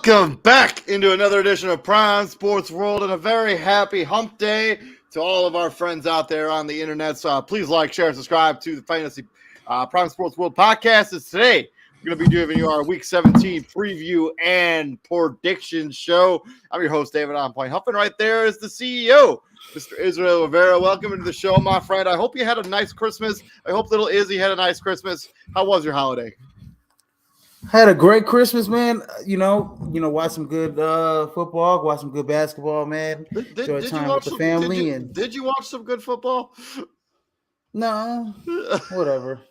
Welcome back into another edition of Prime Sports World, and a very happy hump day to all of our friends out there on the internet. So please like, share, and subscribe to the Fantasy Prime Sports World podcast. As today, we're going to be giving you our Week 17 preview and prediction show. I'm your host, David On Point Huff, and right there is the CEO, Mr. Israel Rivera. Welcome to the show, my friend. I hope you had a nice Christmas. I hope little Izzy had a nice Christmas. How was your holiday? Had a great Christmas, man. You know, watch some good football, watch some good basketball, man. Enjoy time with the family. Did you watch some good football? No, whatever.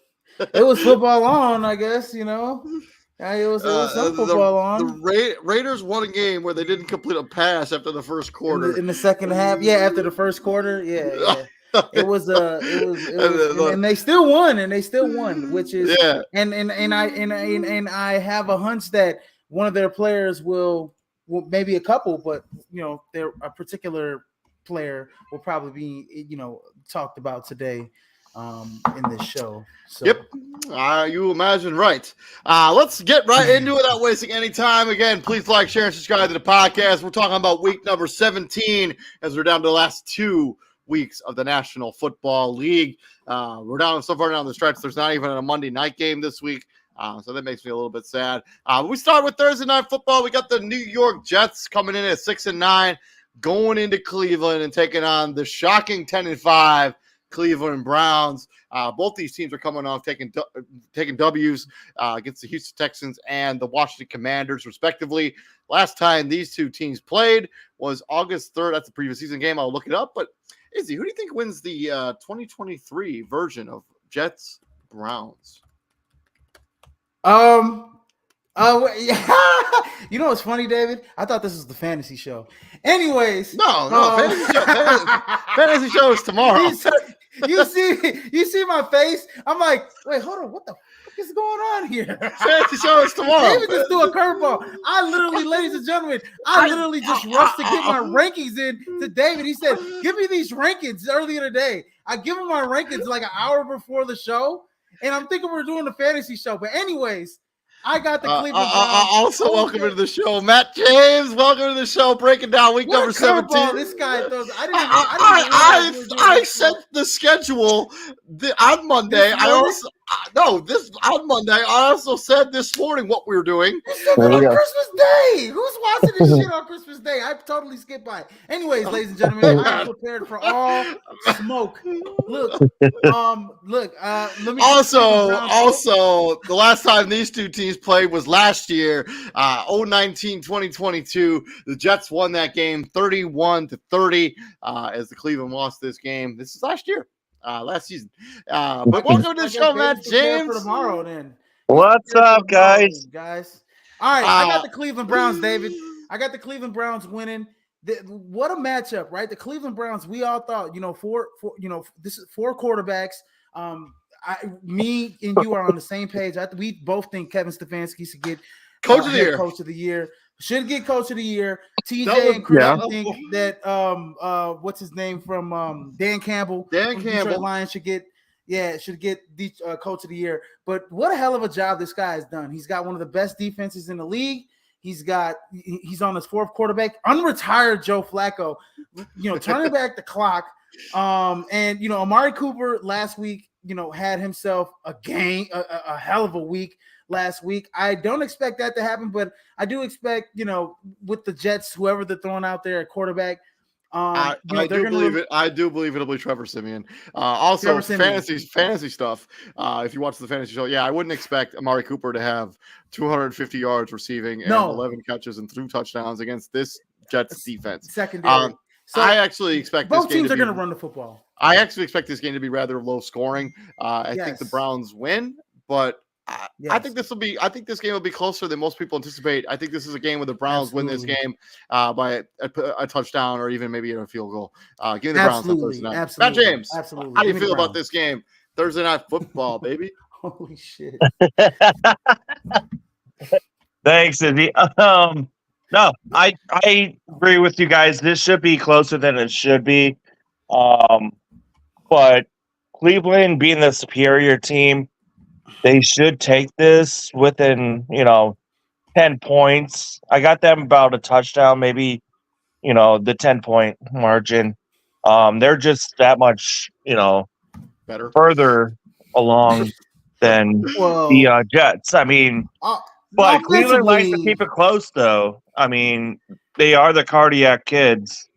It was football on, I guess. It was some football on. The Raiders won a game where they didn't complete a pass after the first quarter. In the second half, after the first quarter, yeah. It was and they still won, which is and I have a hunch that one of their players will maybe a couple, but a particular player will probably be talked about today in this show. So. Yep, you imagine right. Let's get right into it without wasting any time. Again, please like, share, and subscribe to the podcast. We're talking about week number 17 as we're down to the last 2 weeks of the National Football League. We're down so far down the stretch. There's not even a Monday night game this week, so that makes me a little bit sad. We start with Thursday night football. We got the New York Jets coming in at 6-9, going into Cleveland and taking on the shocking 10-5 Cleveland Browns. Both these teams are coming off taking W's against the Houston Texans and the Washington Commanders, respectively. Last time these two teams played was August 3rd. That's the previous season game. I'll look it up, but Izzy, who do you think wins the 2023 version of Jets Browns? You know what's funny, David? I thought this was the fantasy show. Anyways, fantasy show is tomorrow. You see my face? I'm like, wait, hold on, what the fuck is going on here? Fantasy show is tomorrow. David just threw a curveball. I literally, ladies and gentlemen, just rushed to get my rankings in to David. He said, give me these rankings earlier today. I give him my rankings like an hour before the show, and I'm thinking we're doing the fantasy show. But anyways, I got the Cleveland Browns. Also, welcome to the show, Matt James. Welcome to the show, breaking down week number 17. This guy throws. I sent the schedule on Monday. On Monday. I also said this morning what we were doing. You said that on Christmas Day. Who's watching this shit on Christmas Day? I totally skipped by it. Anyways, ladies and gentlemen, I'm prepared for all smoke. Look. Let me. Also, the last time these two teams played was last year, 2019-2022. The Jets won that game 31-30 as the Cleveland lost this game. This is last year. Last season. But welcome to the show, Matt James. For tomorrow, then. What's up, guys? All right, I got the Cleveland Browns, David. I got the Cleveland Browns winning. What a matchup, right? The Cleveland Browns. We all thought, this is 4 quarterbacks. Me and you are on the same page. We both think Kevin Stefanski should get Coach of the Year. Should get Coach of the Year. TJ and Chris think that what's his name from Dan Campbell. Detroit Lions should get the Coach of the Year. But what a hell of a job this guy has done. He's got one of the best defenses in the league. He's on his 4th quarterback, unretired Joe Flacco, turning back the clock. And Amari Cooper last week, had himself a hell of a week last week. I don't expect that to happen, but I do expect, with the Jets, whoever they're throwing out there at quarterback. I do believe it'll be Trevor Siemian. Also, fantasy stuff. If you watch the fantasy show, I wouldn't expect Amari Cooper to have 250 yards receiving and 11 catches and 2 touchdowns against this Jets defense. Secondary. So I actually expect both teams are going to run the football. I actually expect this game to be rather low scoring. I think the Browns win, but I think this game will be closer than most people anticipate. I think this is a game where the Browns win this game by a touchdown or even maybe a field goal. Give me the Browns on Thursday night. Matt James, how do you feel about this game? Thursday night football, baby. Holy shit. Thanks, Izzy. No, I agree with you guys. This should be closer than it should be. But Cleveland being the superior team, they should take this within, 10 points. I got them about a touchdown, maybe, the 10-point margin. They're just that much, better, further along than the Jets. I mean, but Cleveland likes to keep it close, though. I mean, they are the cardiac kids.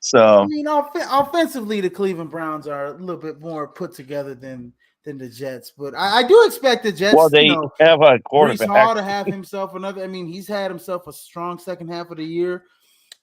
So I mean, offensively, the Cleveland Browns are a little bit more put together than the Jets, but I do expect the Jets. Well, they have a quarterback. Brees Hall to have himself another. I mean, he's had himself a strong second half of the year.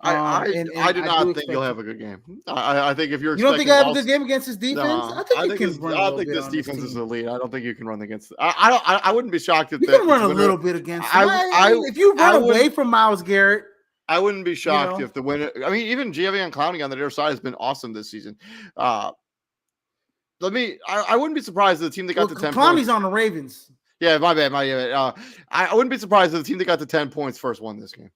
I do not think he'll have a good game. I think if you're you don't think I have a good game against his defense, I think this defense is elite. I don't think you can run against. I wouldn't be shocked if you can run a little bit against. If you run away from Myles Garrett. I wouldn't be shocked if the winner. I mean, even Javion Clowney on the other side has been awesome this season. I wouldn't be surprised if the team that got the 10 Clowney's on the Ravens. Yeah, my bad. I wouldn't be surprised if the team that got the 10 points first won this game.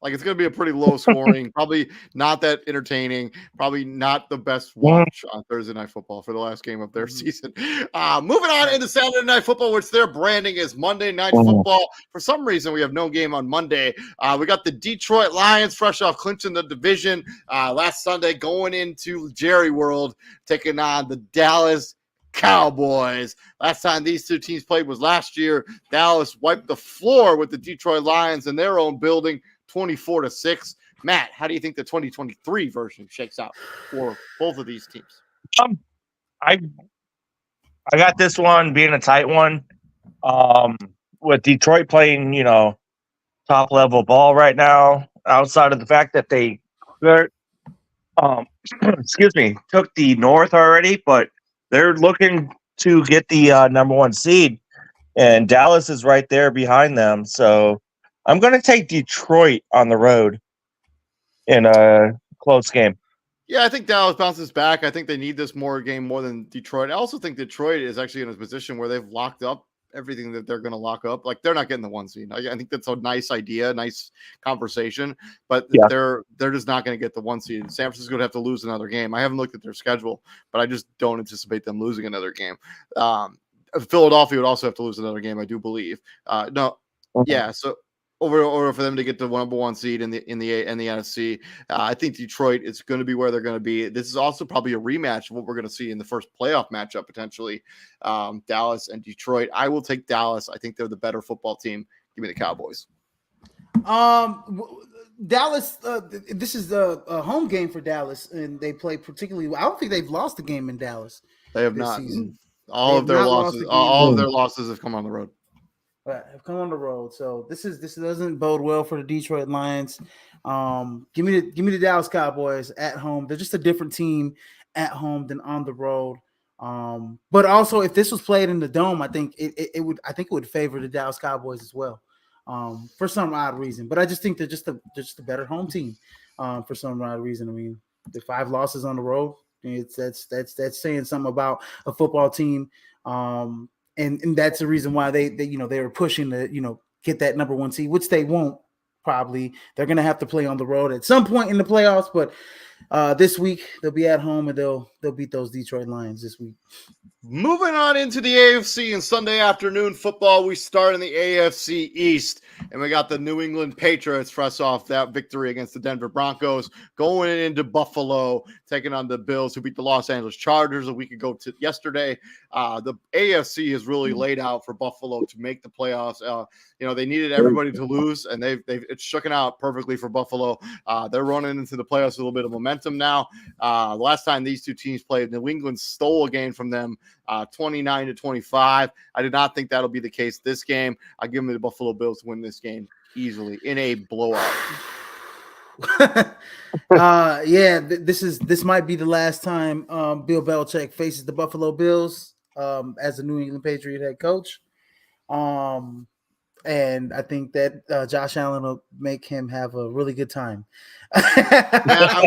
Like, it's going to be a pretty low scoring, probably not that entertaining, probably not the best watch on Thursday Night Football for the last game of their season. Moving on into Saturday Night Football, which their branding is Monday Night Football. For some reason, we have no game on Monday. We got the Detroit Lions fresh off clinching the division last Sunday, going into Jerry World, taking on the Dallas Cowboys. Last time these two teams played was last year. Dallas wiped the floor with the Detroit Lions in their own building, 24-6. Matt, how do you think the 2023 version shakes out for both of these teams? I got this one being a tight one. With Detroit playing, top level ball right now, outside of the fact that they took the North already, but they're looking to get the number one seed, and Dallas is right there behind them. So I'm going to take Detroit on the road in a close game. Yeah, I think Dallas bounces back. I think they need this game more than Detroit. I also think Detroit is actually in a position where they've locked up everything that they're going to lock up. Like, they're not getting the one seed. I think that's a nice idea, nice conversation, but they're just not going to get the one seed. San Francisco's going to have to lose another game. I haven't looked at their schedule, but I just don't anticipate them losing another game. Philadelphia would also have to lose another game, I do believe. So over for them to get the number one seed in the NFC. I think Detroit is going to be where they're going to be. This is also probably a rematch of what we're going to see in the first playoff matchup, potentially. Dallas and Detroit. I will take Dallas. I think they're the better football team. Give me the Cowboys. Dallas, this is the home game for Dallas, and they play particularly. I don't think they've lost a game in Dallas. They have not. Season. All of their losses have come on the road. Have come on the road, so this doesn't bode well for the Detroit Lions. Give me the Dallas Cowboys at home. They're just a different team at home than on the road. But also, if this was played in the Dome, I think it would favor the Dallas Cowboys as well. For some odd reason, but I just think they're just a better home team. For some odd reason, I mean, the 5 losses on the road, that's saying something about a football team. And that's the reason why they were pushing to get that number one seed, which they won't probably. They're going to have to play on the road at some point in the playoffs, but this week they'll be at home and they'll beat those Detroit Lions this week. Moving on into the AFC and Sunday afternoon football, we start in the AFC East, and we got the New England Patriots fresh off that victory against the Denver Broncos, going into Buffalo, taking on the Bills, who beat the Los Angeles Chargers a week ago yesterday. The AFC is really laid out for Buffalo to make the playoffs. They needed everybody to lose, and it's shooken out perfectly for Buffalo. They're running into the playoffs with a little bit of momentum now. The last time these two teams played, New England stole a game from them, 29-25. I did not think that'll be the case this game. I give them the Buffalo Bills to win this game easily in a blowout. This might be the last time Bill Belichick faces the Buffalo Bills as a New England Patriot head coach. And I think that Josh Allen will make him have a really good time. I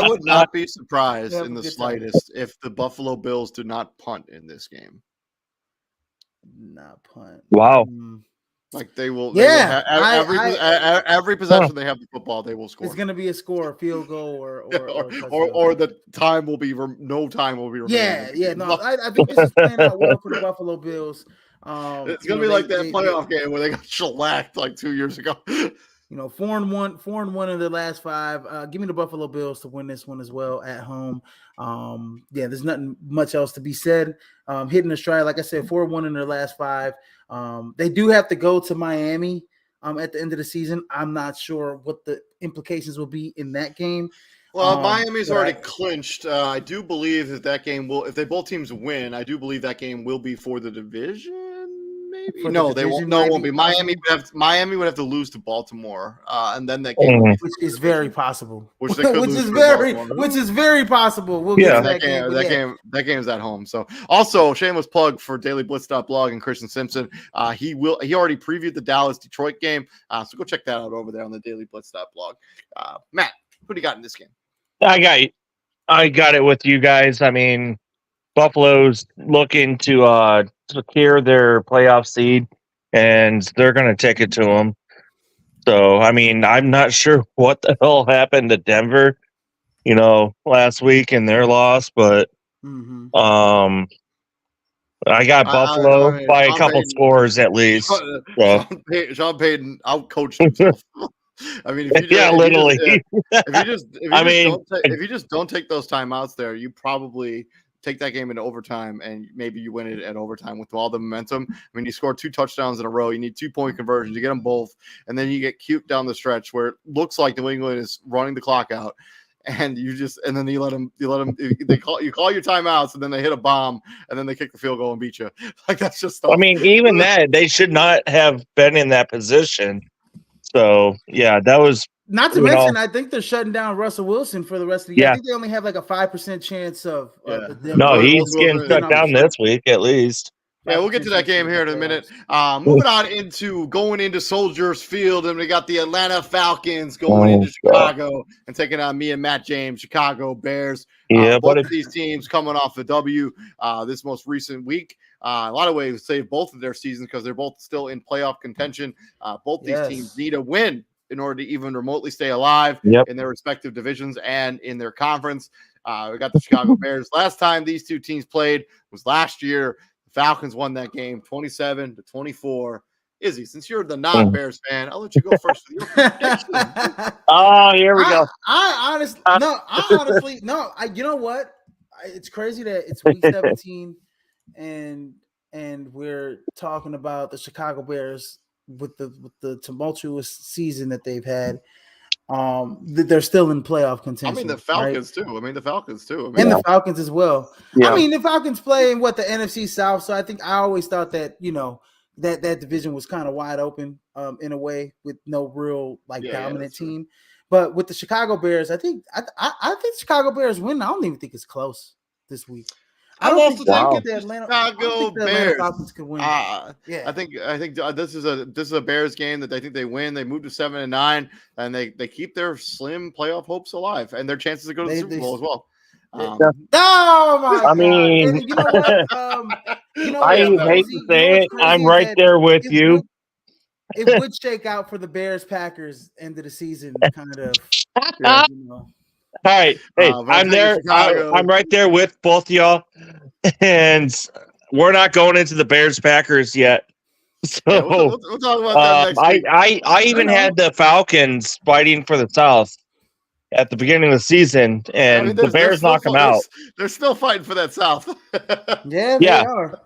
would not be surprised in the slightest if the Buffalo Bills do not punt in this game. Not punt. Wow. Like they will. Yeah. Every possession they have the football, they will score. It's going to be a score, a field goal, or the time will be no time will be remaining. Yeah. No, I think this is playing out well for the Buffalo Bills. It's gonna be like that playoff game where they got shellacked like 2 years ago. 4-1 in their last 5. Give me the Buffalo Bills to win this one as well at home. There's nothing much else to be said. Hitting the stride, like I said, 4-1 in their last 5. They do have to go to Miami at the end of the season. I'm not sure what the implications will be in that game. Well, Miami's already clinched. I do believe that game will, if they both teams win, I do believe that game will be for the division. Maybe they won't. No, it won't be. Miami would have to lose to Baltimore, and then that game, which is very possible. Which is very possible. We'll get to that game is at home. So, also shameless plug for DailyBlitz.blog and Christian Simpson. He already previewed the Dallas-Detroit game, so go check that out over there on the DailyBlitz.blog. Matt, what do you got in this game? I got it with you guys. I mean, Buffalo's looking to secure their playoff seed, and they're going to take it to them. So, I mean, I'm not sure what the hell happened to Denver, last week in their loss, but I got Buffalo by a couple scores at least. Sean Payton outcoached himself. I mean, if you just don't take those timeouts there, you probably take that game into overtime, and maybe you win it at overtime with all the momentum. I mean, you score 2 touchdowns in a row. You need 2-point conversions. You get them both, and then you get cute down the stretch where it looks like New England is running the clock out, and then you let them. You call your timeouts, and then they hit a bomb, and then they kick the field goal and beat you. Like, that's just stuff. I mean, even that, they should not have been in that position. So, yeah, that was not to mention. I think they're shutting down Russell Wilson for the rest of the year. Yeah. I think they only have like a 5% chance of. No, he's getting shut down this week at least. Yeah, we'll get to that game here in a minute. Moving on going into Soldiers Field, and we got the Atlanta Falcons going into Chicago and taking on me and Matt James, Chicago Bears. Both of these teams coming off the W this most recent week. A lot of ways saved both of their seasons because they're both still in playoff contention. Both these teams need a win in order to even remotely stay alive in their respective divisions and in their conference. We got the Chicago Bears. Last time these two teams played was last year. The Falcons won that game 27-24. Izzy, since you're the non-Bears fan, I'll let you go first with your prediction. Here we go. You know what? It's crazy that it's week 17 and we're talking about the Chicago Bears with the tumultuous season that they've had. They're still in playoff contention. I mean, the Falcons too. And the Falcons as well. Yeah. I mean, the Falcons play in the NFC South, so I always thought that that division was kind of wide open in a way with no real dominant team. But with the Chicago Bears, I think Chicago Bears win. I don't even think it's close this week. I don't think the Atlanta Falcons could win. I think this is a Bears game that I think they win. They move to 7-9, and they keep their slim playoff hopes alive and their chances to go to the Super Bowl as well. I mean, you know what? I hate to say it. I'm right there with you. It would shake out for the Bears Packers end of the season, kind of. All right, hey, I'm there. I'm right there with both y'all, and we're not going into the Bears Packers yet. So we'll talk about that next week. I even had the Falcons fighting for the South at the beginning of the season, and the Bears knock them out. They're still fighting for that South. They are.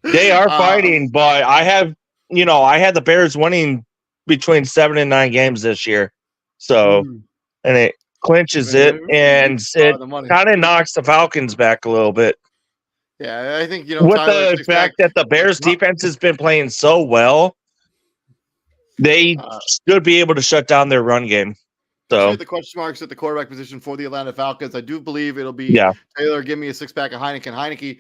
They are fighting, but I had the Bears winning between 7 and 9 games this year. So, and it clinches it, and it kind of knocks the Falcons back a little bit. Yeah, I think, with the fact that the Bears defense has been playing so well, they should be able to shut down their run game. So the question marks at the quarterback position for the Atlanta Falcons. I do believe it'll be Taylor. Give me a 6-pack of Heineke,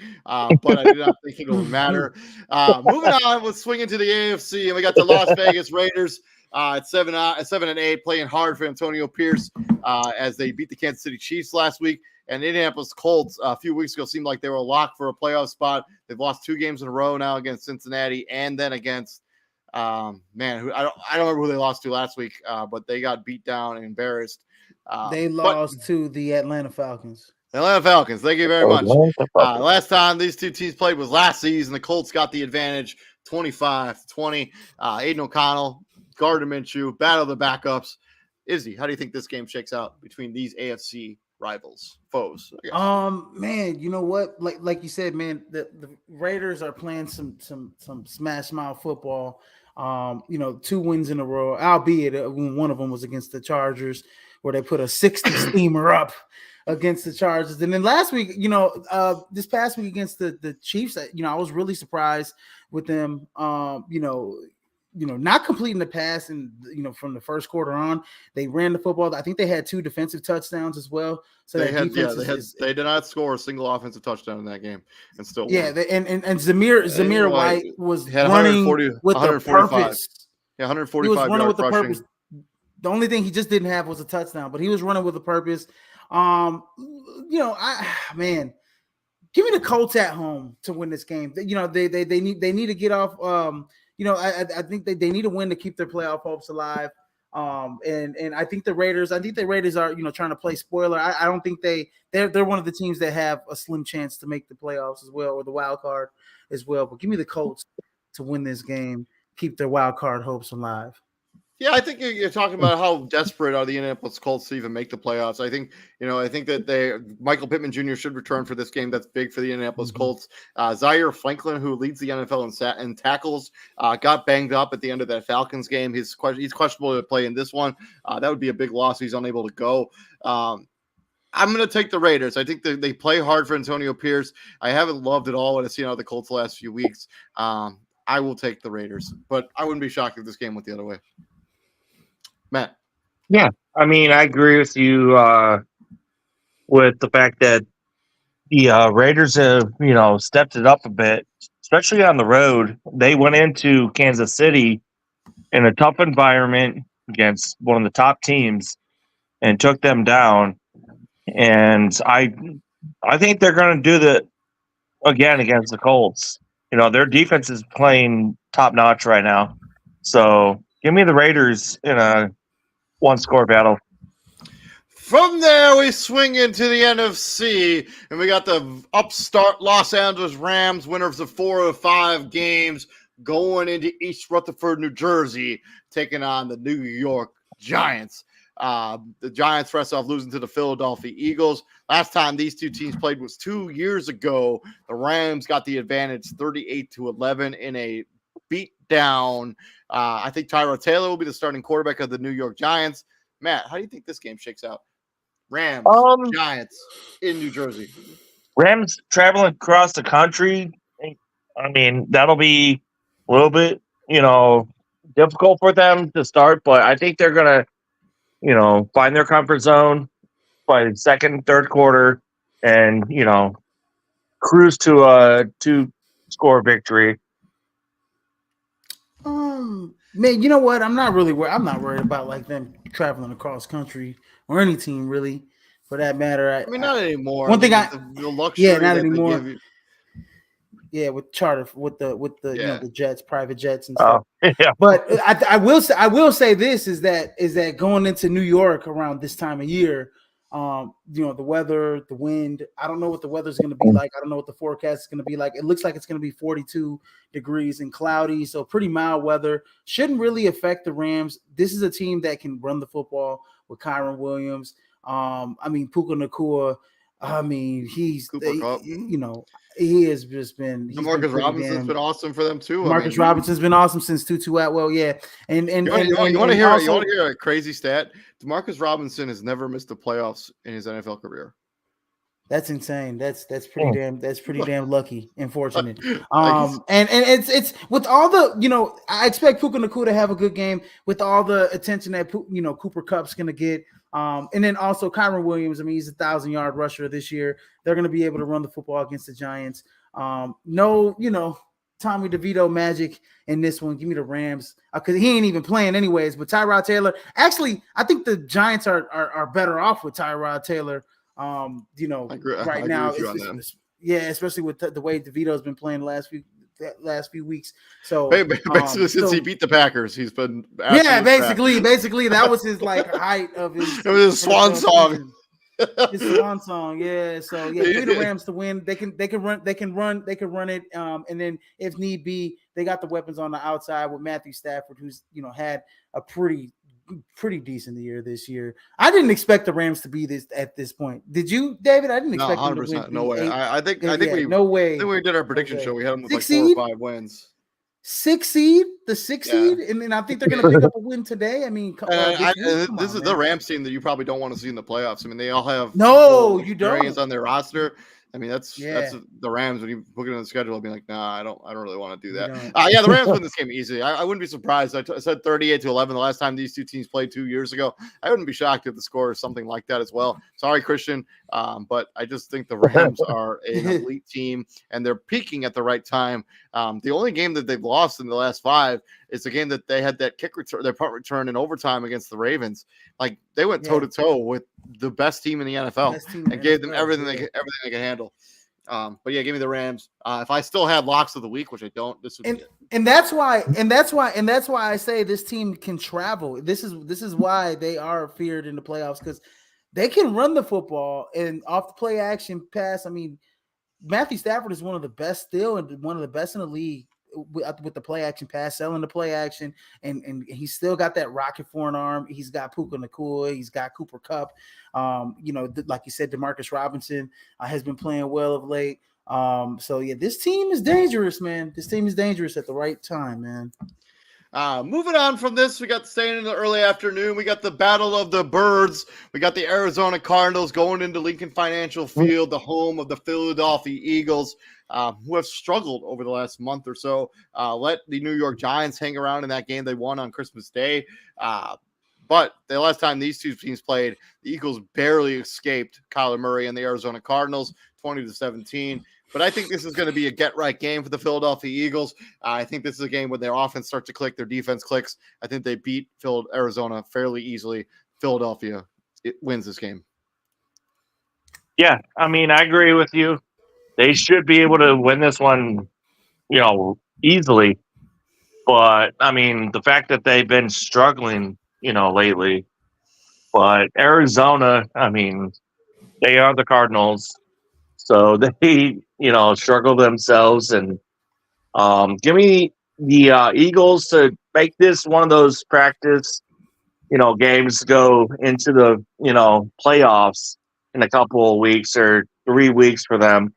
but I do not think it will matter. Moving on, let's swing into the AFC, and we got the Las Vegas Raiders at 7-8, playing hard for Antonio Pierce as they beat the Kansas City Chiefs last week. And Indianapolis Colts a few weeks ago seemed like they were locked for a playoff spot. They've lost 2 games in a row now against Cincinnati, and then against I don't remember who they lost to last week, but they got beat down and embarrassed. They lost to the Atlanta Falcons. Atlanta Falcons. Thank you very much. Last time these two teams played was last season. The Colts got the advantage 25-20. Aiden O'Connell, Gardner Minshew, battle of the backups. Izzy, how do you think this game shakes out between these AFC foes? Man, you know what? Like you said, man, the Raiders are playing some smash mouth football. 2 wins in a row, albeit one of them was against the Chargers, where they put a 60 steamer up against the Chargers. And then last week, this past week against the Chiefs, I was really surprised with them. Not completing the pass, and from the first quarter on, they ran the football. I think they had 2 defensive touchdowns as well. So they did not score a single offensive touchdown in that game, and still won. And Zamir White was running with the purpose. Yeah, 145. He was running with the rushing. purpose. The only thing he just didn't have was a touchdown, but he was running with a purpose. Give me the Colts at home to win this game. They need to get off. I think they need a win to keep their playoff hopes alive. And I think the Raiders are, trying to play spoiler. I don't think they're one of the teams that have a slim chance to make the playoffs as well, or the wild card as well. But give me the Colts to win this game, keep their wild card hopes alive. Yeah, I think you're talking about how desperate are the Indianapolis Colts to even make the playoffs. I think that Michael Pittman Jr. should return for this game. That's big for the Indianapolis Colts. Zaire Franklin, who leads the NFL in tackles, got banged up at the end of that Falcons game. He's questionable to play in this one. That would be a big loss. He's unable to go. I'm going to take the Raiders. I think they play hard for Antonio Pierce. I haven't loved it all what I've seen out of the Colts the last few weeks. I will take the Raiders, but I wouldn't be shocked if this game went the other way. Matt. Yeah, I mean, I agree with you with the fact that the Raiders have, stepped it up a bit, especially on the road. They went into Kansas City in a tough environment against one of the top teams and took them down. And I think they're going to do that again against the Colts. Their defense is playing top notch right now. So give me the Raiders in a 1-score battle. From there, we swing into the NFC, and we got the upstart Los Angeles Rams, winners of 4 of 5 games, going into East Rutherford, New Jersey, taking on the New York Giants. The Giants fresh off losing to the Philadelphia Eagles. Last time these two teams played was 2 years ago. The Rams got the advantage 38-11 in a beatdown. I think Tyrod Taylor will be the starting quarterback of the New York Giants. Matt, how do you think this game shakes out? Rams, Giants in New Jersey. Rams traveling across the country. I mean, that'll be a little bit, difficult for them to start, but I think they're going to, find their comfort zone by the second, third quarter and, cruise to a 2-score victory. Man, you know what? I'm not worried about like them traveling across country or any team really, for that matter. Not anymore. One thing the luxury. Yeah, not anymore. Yeah, with charter, with the the jets, private jets and stuff. Yeah. But I will say this is that going into New York around this time of year, the weather, the wind. I don't know what the weather's going to be like. I don't know what the forecast is going to be like. It looks like it's going to be 42 degrees and cloudy, so pretty mild weather. Shouldn't really affect the Rams. This is a team that can run the football with Kyron Williams. Puka Nacua. He's he has just been. Marcus Robinson's been awesome for them too. Marcus Robinson's been awesome since Tutu Atwell. Yeah, and you want to hear a crazy stat? DeMarcus Robinson has never missed the playoffs in his NFL career. That's insane. That's pretty damn lucky and fortunate. And it's with all the I expect Puka Nacua to have a good game with all the attention that Cooper Kupp's gonna get. And then also Kyron Williams. He's a 1,000-yard rusher this year. They're going to be able to run the football against the Giants. No, Tommy DeVito magic in this one. Give me the Rams because he ain't even playing anyways. But Tyrod Taylor, actually, I think the Giants are better off with Tyrod Taylor. Right now, especially with the way DeVito's been playing the last few weeks. So basically, since he beat the Packers, he's been basically that was his height of his. It was his swan song. His swan song, yeah. So give me the Rams to win. They can run it, and then if need be, they got the weapons on the outside with Matthew Stafford, who's had a pretty decent year this year. I didn't expect the Rams to be this at this point. Did you, David? I didn't expect them to win. No way. I think no way. I think we did our prediction show. We had them with like 4 or 5 wins. 6 seed, the 6 seed, and then I think they're going to pick up a win today. I mean, this is the Rams team that you probably don't want to see in the playoffs. I mean, they all have you don't on their roster. I mean, that's the Rams. When you look at the schedule, I'll be like, nah, I don't really want to do that. The Rams win this game easily. I wouldn't be surprised. I said 38-11 the last time these two teams played 2 years ago. I wouldn't be shocked if the score is something like that as well. Sorry, Christian, but I just think the Rams are an elite team, and they're peaking at the right time. The only game that they've lost in the last 5 is the game that they had that kick return, their punt return in overtime against the Ravens. Like they went toe to toe with the best team in the NFL and gave them everything they can handle. But yeah, give me the Rams. If I still had locks of the week, which I don't, this would be it. And that's why I say this team can travel. This is why they are feared in the playoffs, because they can run the football and off the play action pass. I mean, Matthew Stafford is one of the best still, and one of the best in the league with the play action pass, selling the play action, and he's still got that rocket for an arm. He's got Puka Nacua, he's got Cooper Kupp. Like you said, Demarcus Robinson has been playing well of late. So yeah, this team is dangerous, man. This team is dangerous at the right time, man. Moving on from this, we got staying in the early afternoon. We got the Battle of the Birds. We got the Arizona Cardinals going into Lincoln Financial Field, the home of the Philadelphia Eagles, who have struggled over the last month or so. Let the New York Giants hang around in that game they won on Christmas Day. But the last time these two teams played, the Eagles barely escaped Kyler Murray and the Arizona Cardinals, 20-17. But I think this is going to be a get-right game for the Philadelphia Eagles. I think this is a game where their offense starts to click, their defense clicks. I think they beat Arizona fairly easily. Philadelphia wins this game. Yeah, I mean, I agree with you. They should be able to win this one, easily. But, I mean, the fact that they've been struggling, lately. But Arizona, I mean, they are the Cardinals. So they, struggle themselves, and give me the Eagles to make this one of those practice, games to go into the, playoffs in a couple of weeks or 3 weeks for them,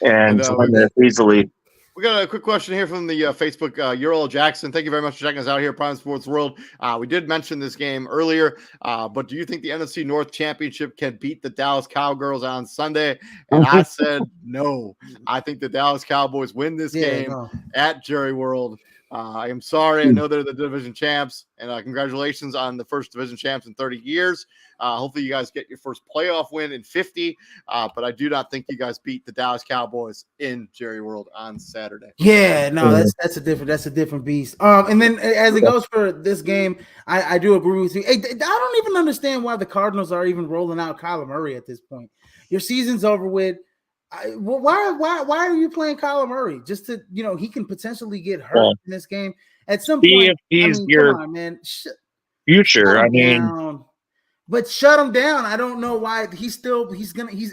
and win this easily. We got a quick question here from the Facebook. Ural Jackson, thank you very much for checking us out here at Prime Sports World. We did mention this game earlier, but do you think the NFC North Championship can beat the Dallas Cowgirls on Sunday? And I said no. I think the Dallas Cowboys win this game at Jerry World. I am sorry. I know they're the division champs, and congratulations on the first division champs in 30 years. Hopefully you guys get your first playoff win in 50, but I do not think you guys beat the Dallas Cowboys in Jerry World on Saturday. Yeah, no, that's a different beast. And then as it goes for this game, I do agree with you. Hey, I don't even understand why the Cardinals are even rolling out Kyler Murray at this point. Your season's over with. Why are you playing Kyler Murray? Just to, he can potentially get hurt in this game at some point. Come on, man. Future. But shut him down. I don't know why he's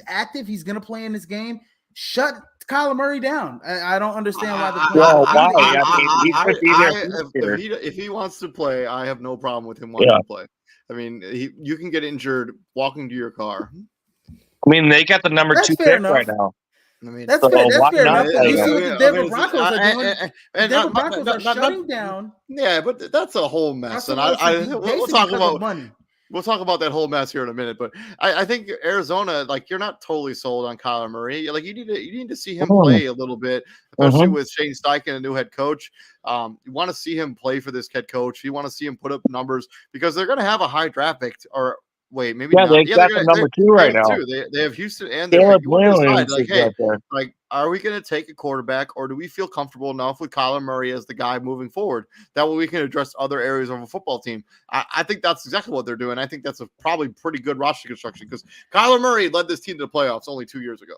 active. He's gonna play in this game. Shut Kyler Murray down. I don't understand why if he wants to play, I have no problem with him wanting to play. I mean, you can get injured walking to your car. I mean, they got the number 2 pick right now. I mean, that's fair enough. You see what the Denver Broncos are doing. The Denver Broncos are shutting down. Yeah, but that's a whole mess. And we'll talk about money. We'll talk about that whole mess here in a minute, but I think Arizona, you're not totally sold on Kyler Murray. You need to see him play a little bit, especially with Shane Steichen, a new head coach. You want to see him play for this head coach. You want to see him put up numbers because they're going to have a high draft pick. Or wait, maybe not. They got the number 2 right now. They have Houston and Caleb Williams. Are we going to take a quarterback, or do we feel comfortable enough with Kyler Murray as the guy moving forward? That way we can address other areas of a football team. I think that's exactly what they're doing. I think that's probably pretty good roster construction because Kyler Murray led this team to the playoffs only 2 years ago.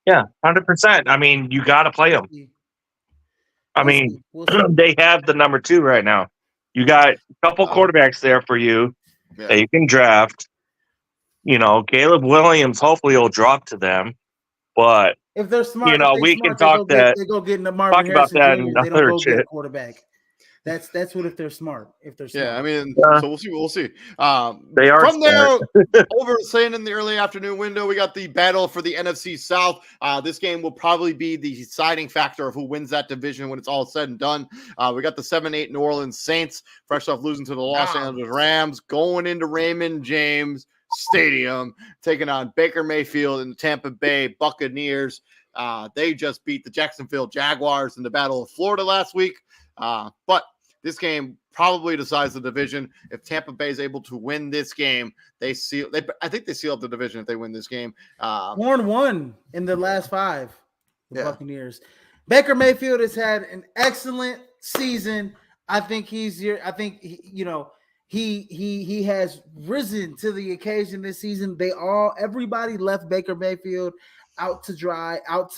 Yeah, 100%. I mean, you got to play them. I mean, they have the number 2 right now. You got a couple quarterbacks there for you that you can draft. Caleb Williams hopefully will drop to them, but If they're smart, you know, if we smart, can talk that. they go get Marvin Talk about Harrison that Jr. in They don't other go get a shit. quarterback. That's what if they're smart. If they're smart. Yeah, I mean, so we'll see. We'll see. They are from there smart. over saying in the early afternoon window, we got the battle for the NFC South. This game will probably be the deciding factor of who wins that division when it's all said and done. We got the 7-8 New Orleans Saints, fresh off losing to the Los Angeles Rams, going into Raymond James Stadium, taking on Baker Mayfield and the Tampa Bay Buccaneers. They just beat the Jacksonville Jaguars in the Battle of Florida last week. But this game probably decides the division. If Tampa Bay is able to win this game, I think they seal up the division if they win this game. 4-1 in the last 5. The Buccaneers. Baker Mayfield has had an excellent season. I think he has risen to the occasion this season. Everybody left Baker Mayfield out to dry, out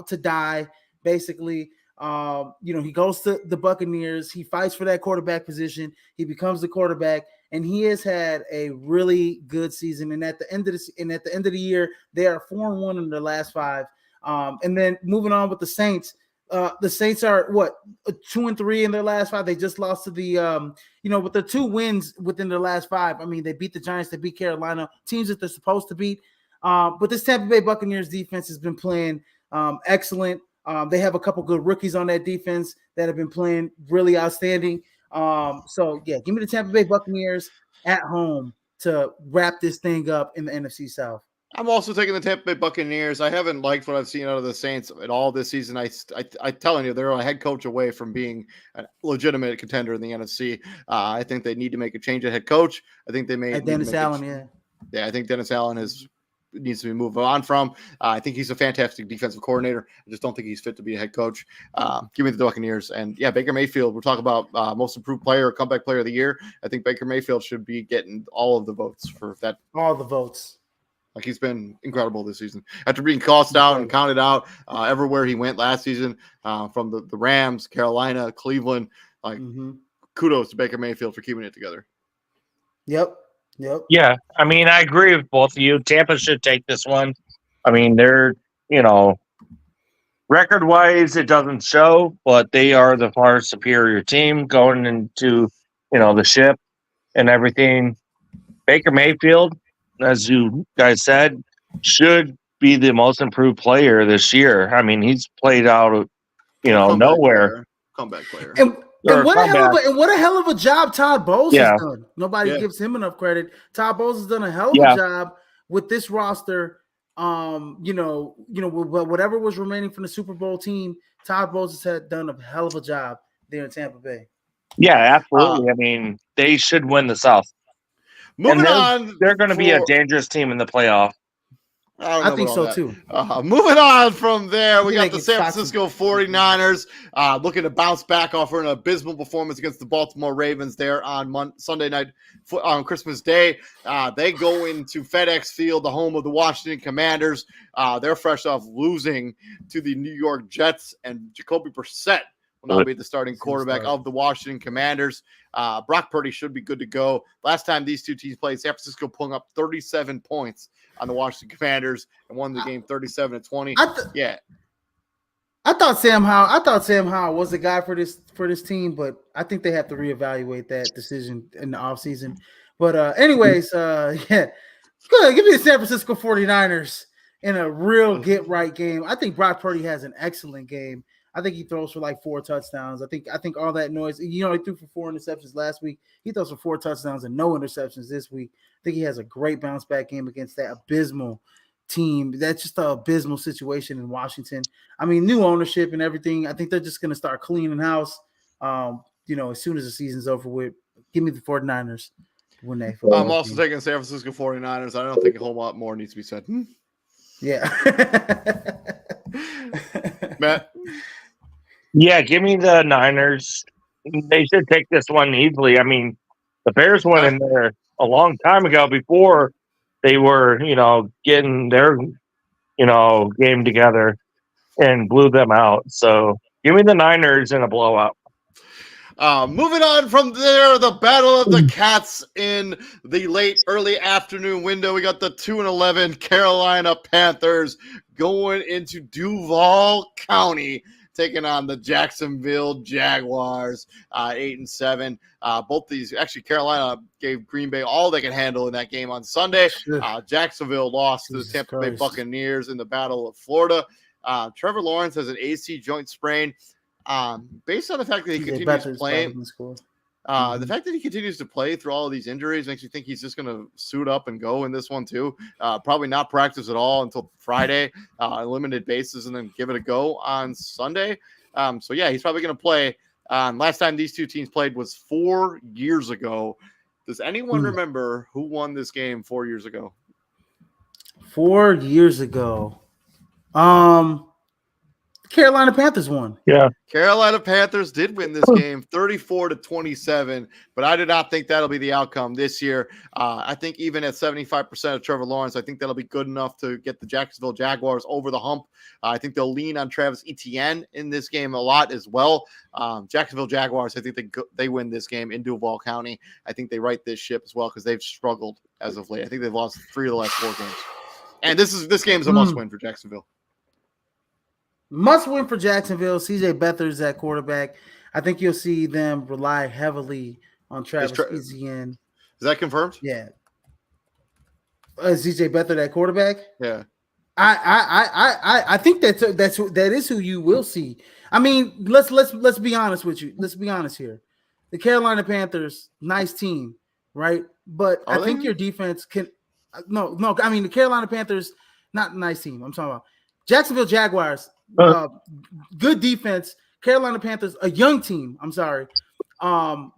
to die, basically. He goes to the Buccaneers. He fights for that quarterback position. He becomes the quarterback, and he has had a really good season. And at the end of the year, they are 4-1 in their last 5. And then moving on with the Saints. The Saints are 2-3 in their last 5. They just lost to the with the 2 wins within their last 5. I mean, they beat the Giants, they beat Carolina, teams that they're supposed to beat. But this Tampa Bay Buccaneers defense has been playing excellent. They have a couple good rookies on that defense that have been playing really outstanding. So give me the Tampa Bay Buccaneers at home to wrap this thing up in the NFC South. I'm also taking the Tampa Bay Buccaneers. I haven't liked what I've seen out of the Saints at all this season. I telling you, they're a head coach away from being a legitimate contender in the NFC. I think they need to make a change at head coach. I think they may. Dennis Allen, I think Dennis Allen needs to be moved on from. I think he's a fantastic defensive coordinator. I just don't think he's fit to be a head coach. Give me the Buccaneers. And Baker Mayfield, we're talking about most improved player, comeback player of the year. I think Baker Mayfield should be getting all of the votes for that. All the votes. Like, he's been incredible this season. After being tossed out and counted out everywhere he went last season, from the Rams, Carolina, Cleveland, kudos to Baker Mayfield for keeping it together. Yep. Yeah, I mean, I agree with both of you. Tampa should take this one. I mean, they're, record-wise, it doesn't show, but they are the far superior team going into, the ship and everything. Baker Mayfield, as you guys said, should be the most improved player this year. I mean, he's played out of, nowhere. Comeback player. And what a hell of a job Todd Bowles has done. Nobody gives him enough credit. Todd Bowles has done a hell of a job with this roster. Whatever was remaining from the Super Bowl team, Todd Bowles has done a hell of a job there in Tampa Bay. Yeah, absolutely. I mean, they should win the South. Moving on, they're going to be a dangerous team in the playoff. I think so too. Moving on from there, we got the San Francisco 49ers looking to bounce back after an abysmal performance against the Baltimore Ravens there on Sunday night on Christmas Day. They go into FedEx Field, the home of the Washington Commanders. They're fresh off losing to the New York Jets, and Jacoby Brissett will now be the starting quarterback of the Washington Commanders. Brock Purdy should be good to go. Last time these two teams played, San Francisco pulling up 37 points on the Washington Commanders and won the game 37-20. I thought Sam Howell was the guy for this team, but I think they have to reevaluate that decision in the offseason. But anyways, good. Give me the San Francisco 49ers in a real get-right game. I think Brock Purdy has an excellent game. I think he throws for like 4 touchdowns. I think all that noise, he threw for 4 interceptions last week. He throws for 4 touchdowns and no interceptions this week. I think he has a great bounce back game against that abysmal team. That's just an abysmal situation in Washington. I mean, new ownership and everything. I think they're just going to start cleaning house, as soon as the season's over with. Give me the 49ers when they I'm also taking San Francisco 49ers. I don't think a whole lot more needs to be said. Yeah. Matt? Yeah, give me the Niners. They should take this one easily. I mean, the Bears went in there a long time ago before they were, getting their, game together and blew them out. So give me the Niners in a blowout. Moving on from there, the Battle of the Cats in the early afternoon window. We got the 2-11 Carolina Panthers going into Duval County, taking on the Jacksonville Jaguars, 8-7. Both these, actually, Carolina gave Green Bay all they could handle in that game on Sunday. Jacksonville lost to the Tampa Bay Buccaneers in the Battle of Florida. Trevor Lawrence has an AC joint sprain. Based on the fact that he continues playing, the fact that he continues to play through all of these injuries makes you think he's just going to suit up and go in this one too. Probably not practice at all until Friday, limited basis, and then give it a go on Sunday. So yeah, he's probably going to play. Last time these two teams played was 4 years ago. Does anyone remember who won this game 4 years ago? 4 years ago. Carolina Panthers won. Yeah. Carolina Panthers did win this game 34-27, but I do not think that'll be the outcome this year. I think even at 75% of Trevor Lawrence, I think that'll be good enough to get the Jacksonville Jaguars over the hump. I think they'll lean on Travis Etienne in this game a lot as well. Jacksonville Jaguars, I think they win this game in Duval County. I think they right this ship as well because they've struggled as of late. I think they've lost 3 of the last 4 games. And this game is a must-win for Jacksonville. Must win for Jacksonville. CJ Beathard's at quarterback. I think you'll see them rely heavily on Travis Etienne. Is that confirmed? Yeah. CJ Beathard at quarterback? Yeah. I think that is who you will see. I mean, let's be honest with you. Let's be honest here. The Carolina Panthers, nice team, right? But I think your defense can no. I mean, the Carolina Panthers, not a nice team. I'm talking about Jacksonville Jaguars. Good defense. Carolina Panthers, a young team. I'm sorry,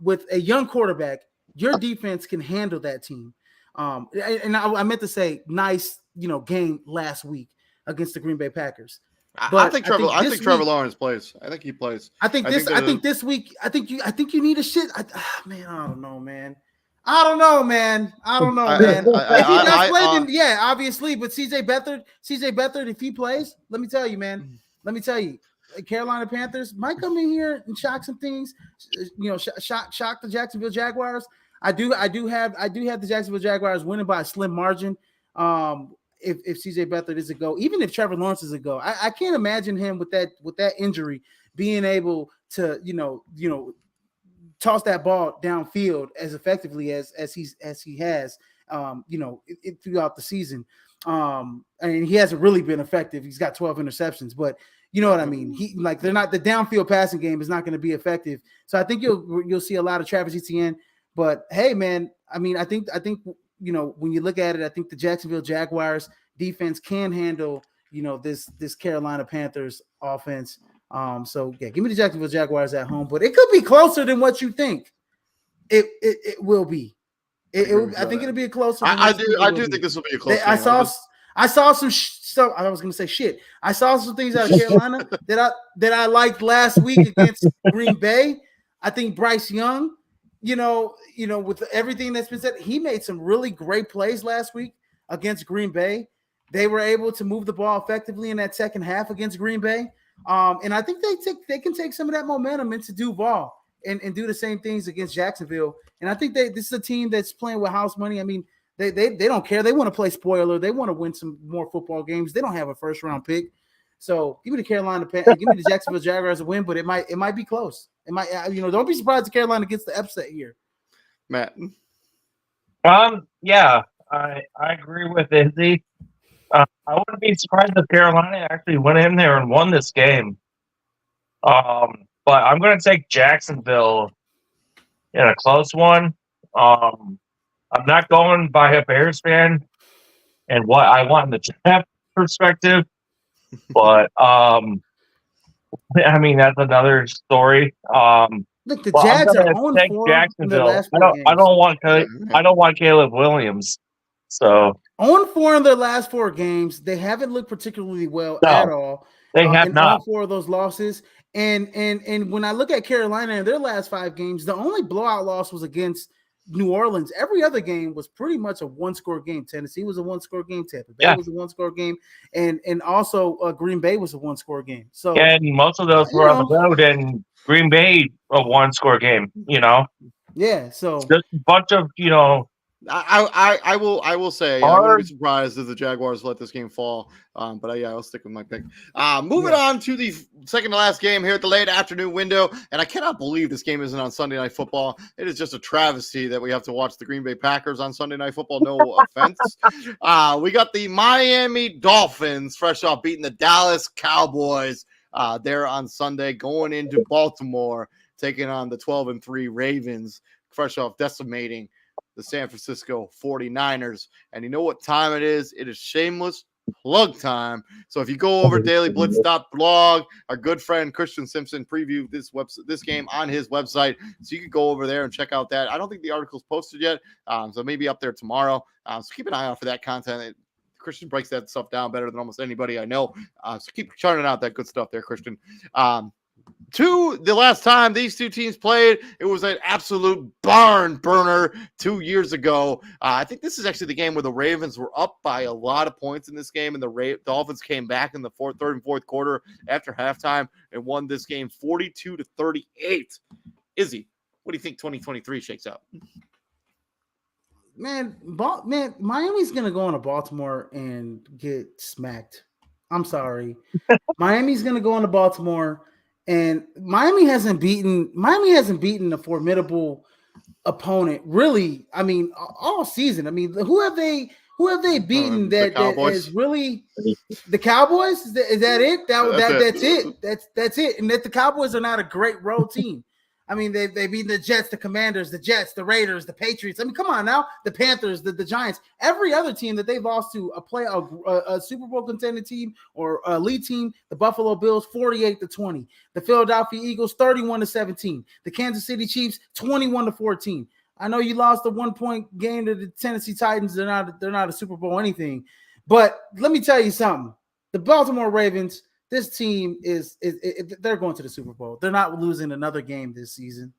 with a young quarterback. Your defense can handle that team. And I meant to say nice, game last week against the Green Bay Packers. But I think Trevor Lawrence plays. I think he plays. I think this week. I think you need a shit. Man, I don't know, man. I don't know, man. If he's not playing, yeah, obviously. But CJ Beathard, if he plays, let me tell you, man. Carolina Panthers might come in here and shock some things. Shock the Jacksonville Jaguars. I do have the Jacksonville Jaguars winning by a slim margin. If CJ Beathard is a go, even if Trevor Lawrence is a go, I can't imagine him with that injury being able to toss that ball downfield as effectively as he has throughout the season. And he hasn't really been effective. He's got 12 interceptions, but you know what I mean? They're not, the downfield passing game is not going to be effective. So I think you'll see a lot of Travis Etienne. But hey, man, I mean, I think when you look at it, I think the Jacksonville Jaguars defense can handle this Carolina Panthers offense. So yeah, give me the Jacksonville Jaguars at home, but it could be closer than what you think. It will be. I think it'll be a closer. I do think this will be a close. I saw some stuff. I was going to say shit. I saw some things out of Carolina that I liked last week against Green Bay. I think Bryce Young, with everything that's been said, he made some really great plays last week against Green Bay. They were able to move the ball effectively in that second half against Green Bay. And I think they can take some of that momentum into Duval and do the same things against Jacksonville. And I think this is a team that's playing with house money. I mean, they don't care. They want to play spoiler. They want to win some more football games. They don't have a first round pick. So give me the Jacksonville Jaguars a win, but it might be close. It might, don't be surprised if Carolina gets the upset here. Matt. Yeah, I agree with Izzy. I wouldn't be surprised if Carolina actually went in there and won this game. But I'm going to take Jacksonville in a close one. I'm not going by a Bears fan and what I want in the draft perspective, but I mean that's another story. Look, the Jags are on Jacksonville. I don't want Caleb Williams. So 0-4 in their last 4 games. They haven't looked particularly well at all. They have not. All 4 of those losses. And when I look at Carolina in their last 5 games, the only blowout loss was against New Orleans, every other game was pretty much a one-score game. Tennessee was a one-score game. Tampa Bay was a one-score game, and also Green Bay was a one-score game. So and most of those were on the road, and Green Bay a one-score game. Yeah. So just a bunch of I will say I wouldn't be surprised if the Jaguars let this game fall. But I'll stick with my pick. Moving on to the second to last game here at the late afternoon window, and I cannot believe this game isn't on Sunday Night Football. It is just a travesty that we have to watch the Green Bay Packers on Sunday Night Football. No offense. We got the Miami Dolphins fresh off beating the Dallas Cowboys there on Sunday, going into Baltimore, taking on the 12-3 Ravens, fresh off decimating the San Francisco 49ers. And you know what time it is? It is shameless plug time. So if you go over dailyblitz.blog, our good friend Christian Simpson previewed this game on his website. So you can go over there and check out that. I don't think the article's posted yet. So maybe up there tomorrow. So keep an eye out for that content. Christian breaks that stuff down better than almost anybody I know. So keep churning out that good stuff there, Christian. The last time these two teams played, it was an absolute barn burner 2 years ago. I think this is actually the game where the Ravens were up by a lot of points in this game, and the Dolphins came back in the third and fourth quarter after halftime and won this game 42-38. Izzy, what do you think 2023 shakes out? Man, Miami's gonna go into Baltimore and get smacked. I'm sorry, Miami's gonna go into Baltimore. And Miami hasn't beaten a formidable opponent, really. I mean, all season. I mean, who have they beaten that is really the Cowboys? Is that it? That's it. That's it. And that the Cowboys are not a great road team. I mean, they beat the Jets, the Commanders, the Jets, the Raiders, the Patriots. I mean, come on now, the Panthers, the Giants. Every other team that they've lost to a Super Bowl contending team or a lead team, the Buffalo Bills 48-20, the Philadelphia Eagles 31-17, the Kansas City Chiefs 21-14. I know you lost a 1-point game to the Tennessee Titans. They're not a Super Bowl anything, but let me tell you something: the Baltimore Ravens. This team they're going to the Super Bowl. They're not losing another game this season.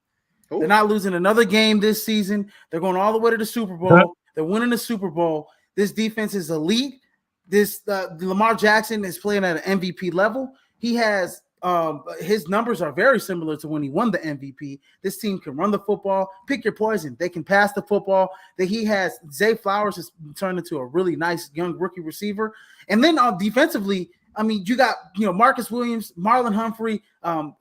Ooh. They're not losing another game this season. They're going all the way to the Super Bowl. They're winning the Super Bowl. This defense is elite. This Lamar Jackson is playing at an MVP level. He has his numbers are very similar to when he won the MVP. This team can run the football, pick your poison. They can pass the football. Zay Flowers has turned into a really nice young rookie receiver. And then defensively, I mean, you got Marcus Williams, Marlon Humphrey, Kyle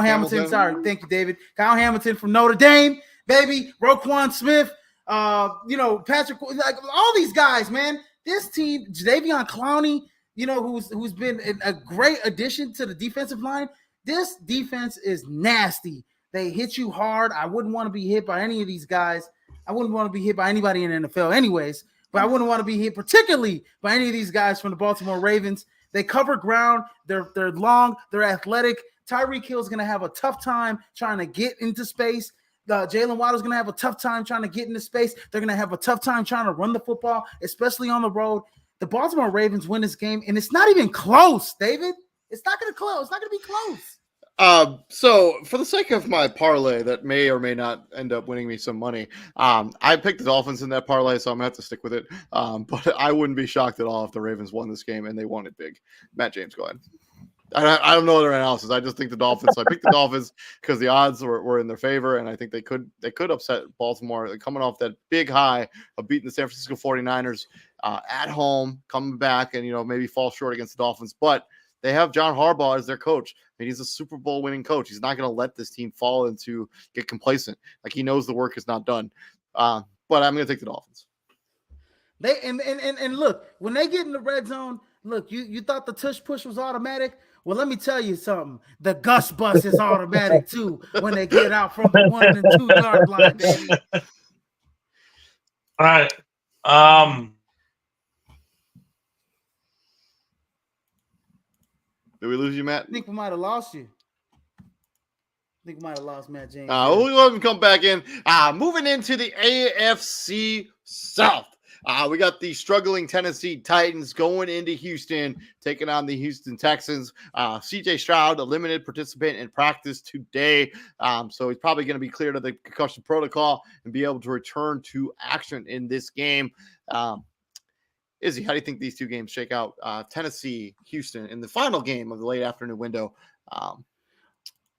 Hamilton. Sorry, thank you, David. Kyle Hamilton from Notre Dame, baby. Roquan Smith, Patrick, like all these guys, man. This team, Jadeveon Clowney, who's been a great addition to the defensive line. This defense is nasty. They hit you hard. I wouldn't want to be hit by any of these guys. I wouldn't want to be hit by anybody in the NFL, anyways. But I wouldn't want to be hit particularly by any of these guys from the Baltimore Ravens. They cover ground. They're long. They're athletic. Tyreek Hill's going to have a tough time trying to get into space. Jalen Waddle's going to have a tough time trying to get into space. They're going to have a tough time trying to run the football, especially on the road. The Baltimore Ravens win this game, and it's not even close, David. It's not going to close. It's not going to be close. So for the sake of my parlay that may or may not end up winning me some money, I picked the Dolphins in that parlay, so I'm gonna have to stick with it. But I wouldn't be shocked at all if the Ravens won this game and they won it big. Matt James, go ahead. I don't know their analysis. I just think the Dolphins. I picked the Dolphins because the odds were in their favor, and I think they could upset Baltimore. They're coming off that big high of beating the San Francisco 49ers at home, coming back and maybe fall short against the Dolphins, but they have John Harbaugh as their coach, and he's a Super Bowl winning coach. He's not going to let this team fall into get complacent. Like, he knows the work is not done. But I'm going to take the Dolphins. They and look, when they get in the red zone, look, you thought the tush push was automatic. Well, let me tell you something. The Gus bus is automatic too when they get out from the 1 and 2 yard line, baby. All right. Did we lose you, Matt? I think we might have lost you. I think we might have lost Matt James. We'll let him come back in. Moving into the AFC South. We got the struggling Tennessee Titans going into Houston, taking on the Houston Texans. CJ Stroud, a limited participant in practice today. So he's probably going to be cleared of the concussion protocol and be able to return to action in this game. Izzy, how do you think these two games shake out? Tennessee, Houston in the final game of the late afternoon window.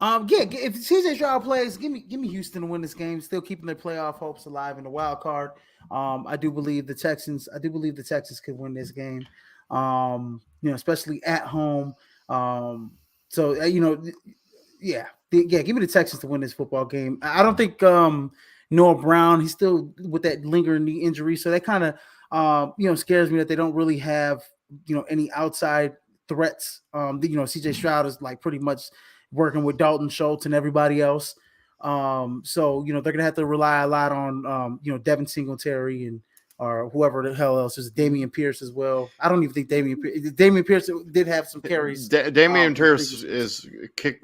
If CJ Stroud plays, give me Houston to win this game. Still keeping their playoff hopes alive in the wild card. I do believe the Texans could win this game. Especially at home. Give me the Texans to win this football game. I don't think Noah Brown, he's still with that lingering knee injury, so that kind of scares me that they don't really have any outside threats. CJ Stroud is like pretty much working with Dalton Schultz and everybody else. So they're gonna have to rely a lot on Devin Singletary and or whoever the hell else is, Damian Pierce as well. I don't even think Damian Pierce did have some carries. Damian Pierce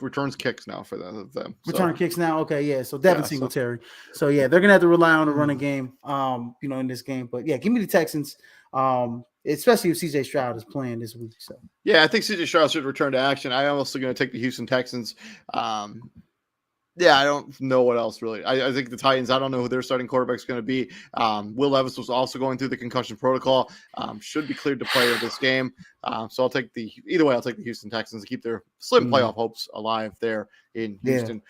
returns kicks now for them. Return kicks now. Okay, yeah. So Devin Singletary. So yeah, they're gonna have to rely on the running game, in this game. But yeah, give me the Texans. Especially if CJ Stroud is playing this week. So yeah, I think CJ Stroud should return to action. I'm also going to take the Houston Texans. I don't know what else really. I think the Titans, I don't know who their starting quarterback is going to be. Will Levis was also going through the concussion protocol. Should be cleared to play in this game. So I'll take the Houston Texans to keep their slim playoff hopes alive there in Houston.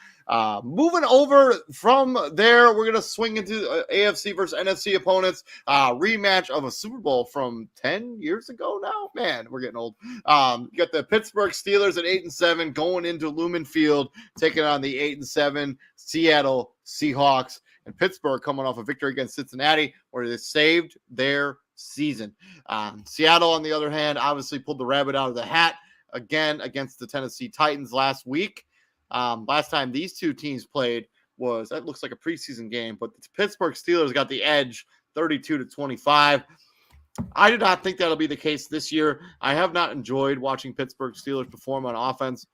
Moving over from there, we're going to swing into AFC versus NFC opponents. Rematch of a Super Bowl from 10 years ago now. Man, we're getting old. You got the Pittsburgh Steelers at 8-7 going into Lumen Field, taking on the 8-7 Seattle Seahawks. And Pittsburgh coming off a victory against Cincinnati, where they saved their season. Seattle, on the other hand, obviously pulled the rabbit out of the hat again against the Tennessee Titans last week. Last time these two teams played that looks like a preseason game, but the Pittsburgh Steelers got the edge 32-25. I do not think that'll be the case this year. I have not enjoyed watching Pittsburgh Steelers perform on offense.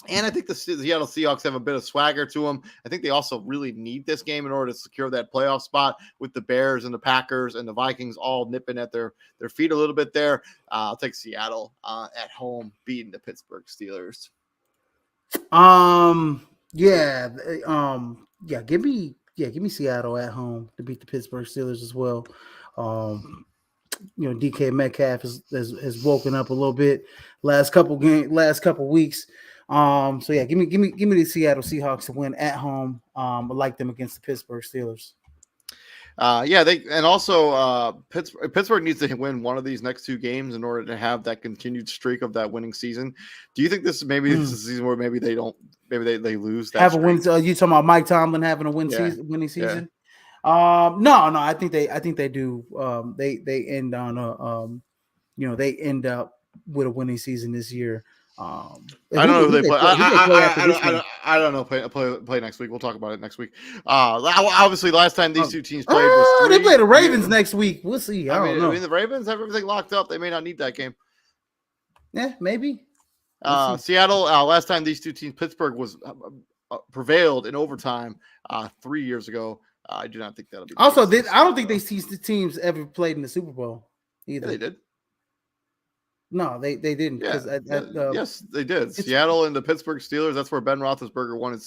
And I think the Seattle Seahawks have a bit of swagger to them. I think they also really need this game in order to secure that playoff spot with the Bears and the Packers and the Vikings all nipping at their feet a little bit there. I'll take Seattle at home beating the Pittsburgh Steelers. Give me Seattle at home to beat the Pittsburgh Steelers as well. DK Metcalf has woken up a little bit last couple weeks. Give me the Seattle Seahawks to win at home. I like them against the Pittsburgh Steelers. Pittsburgh needs to win one of these next two games in order to have that continued streak of that winning season. Do you think this is a season where maybe they lose that? Have streak? A win. You talking about Mike Tomlin having a winning season? Yeah. No. I think they do. They end on they end up with a winning season this year. I don't know who they play. I don't know. Play next week. We'll talk about it next week. Obviously, last time these two teams played was they play the Ravens next week. We'll see. I don't know. The Ravens have everything locked up. They may not need that game. Yeah, maybe. Seattle. Last time these two teams, Pittsburgh was prevailed in overtime 3 years ago. I do not think that'll be. Also, I don't think these teams ever played in the Super Bowl either. Yeah, they did. No, they didn't. Yes, they did. Seattle and the Pittsburgh Steelers. That's where Ben Roethlisberger won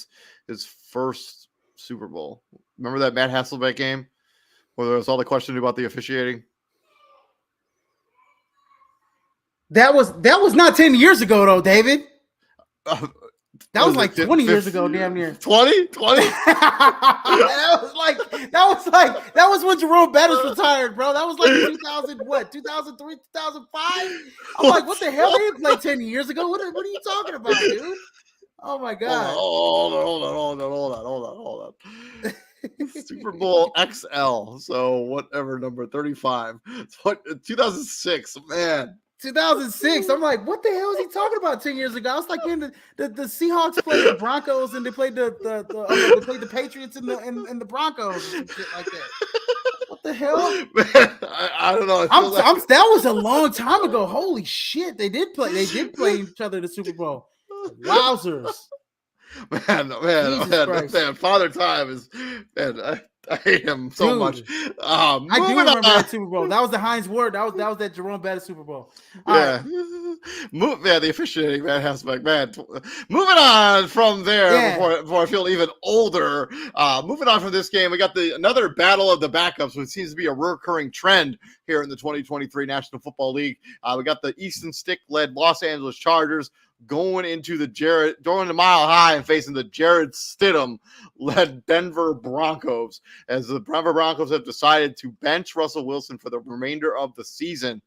his first Super Bowl. Remember that Matt Hasselbeck game where there was all the question about the officiating? That was not 10 years ago, though, David. That was like 20 years ago, damn near. 20? that was when Jerome Bettis retired, bro. That was like 2003, 2005? I'm like, what the hell? They didn't play 10 years ago. What are you talking about, dude? Oh my God. Hold on. Super Bowl XL. So whatever, number 35. 2006, man. 2006. I'm like, what the hell is he talking about 10 years ago? I was like, man, the Seahawks played the Broncos and they played the Patriots and the Broncos and shit like that. What the hell? Man, I don't know. That was a long time ago. Holy shit. They did play each other in the Super Bowl. Wowzers. Man, Father Time is, man, I hate him so much. I do remember that Super Bowl. That was the Heinz Ward. That was that Jerome Bettis Super Bowl. The officiating man has man. Moving on from there before I feel even older. Moving on from this game, we got another battle of the backups, which seems to be a recurring trend here in the 2023 National Football League. We got the Easton Stick-led Los Angeles Chargers going into the Mile High and facing the Jarrett Stidham-led Denver Broncos, as the Denver Broncos have decided to bench Russell Wilson for the remainder of the season.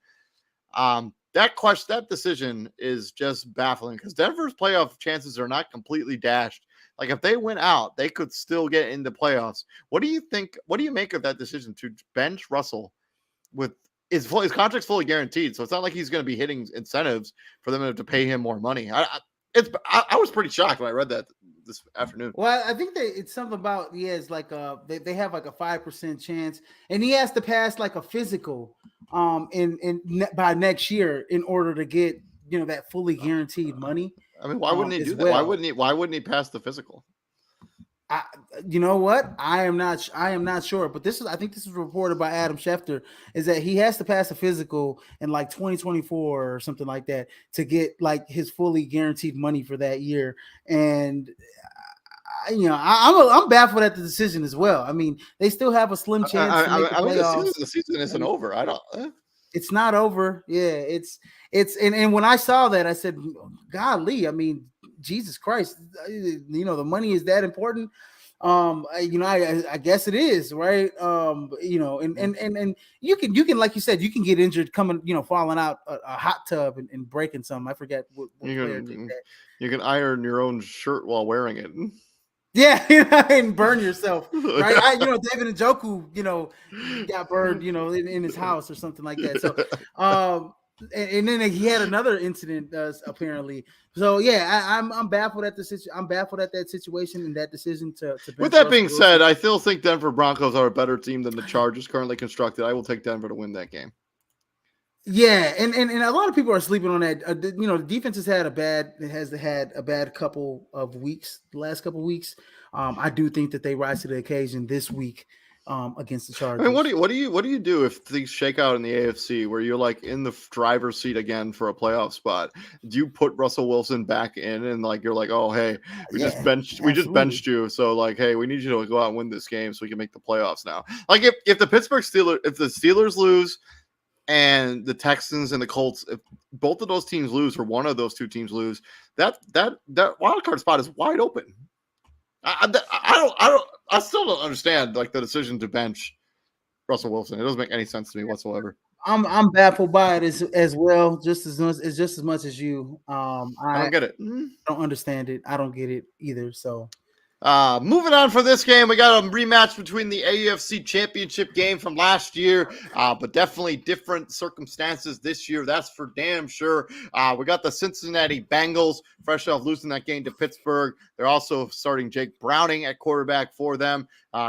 That decision is just baffling because Denver's playoff chances are not completely dashed. Like, if they went out, they could still get into playoffs. What do you think? What do you make of that decision to bench Russell with his contract's fully guaranteed? So it's not like he's going to be hitting incentives for them to pay him more money. I was pretty shocked when I read that this afternoon. Well, I think it's something about it's like they have like a 5% chance, and he has to pass like a physical by next year in order to get that fully guaranteed money. I mean, why wouldn't he do that? Why wouldn't he pass the physical? You know what? I am not sure, but I think this is reported by Adam Schefter, is that he has to pass a physical in like 2024 or something like that to get like his fully guaranteed money for that year. And I'm baffled at the decision as well. I mean, they still have a slim chance to make the playoffs. The season isn't over. It's not over. Yeah, and when I saw that, I said, golly, I mean, Jesus Christ, the money is that important. I guess it is, right? And you can, like you said, you can get injured falling out a hot tub and breaking something. I forget what player did that. You can iron your own shirt while wearing it. Yeah, and burn yourself, right? David Njoku, got burned, in his house or something like that. So, and then he had another incident, apparently. So yeah, I'm baffled at I'm baffled at that situation and that decision to. With that being said, I still think Denver Broncos are a better team than the Chargers currently constructed. I will take Denver to win that game. Yeah, and a lot of people are sleeping on that. The defense has had a bad couple of weeks. The last couple of weeks, I do think that they rise to the occasion this week against the Chargers. I mean, what do you do if things shake out in the AFC where you're like in the driver's seat again for a playoff spot? Do you put Russell Wilson back in and like you're like, oh hey, we just benched you, so like hey, we need you to go out and win this game so we can make the playoffs now. Like if the Steelers lose and the Texans and the Colts, if both of those teams lose or one of those two teams lose, that wild card spot is wide open. I still don't understand like the decision to bench Russell Wilson. It doesn't make any sense to me whatsoever. I'm baffled by it as well, just as much as you. I don't get it. I don't understand it. I don't get it either. So. Moving on for this game, we got a rematch between the AFC Championship game from last year, but definitely different circumstances this year. That's for damn sure. We got the Cincinnati Bengals, fresh off losing that game to Pittsburgh. They're also starting Jake Browning at quarterback for them,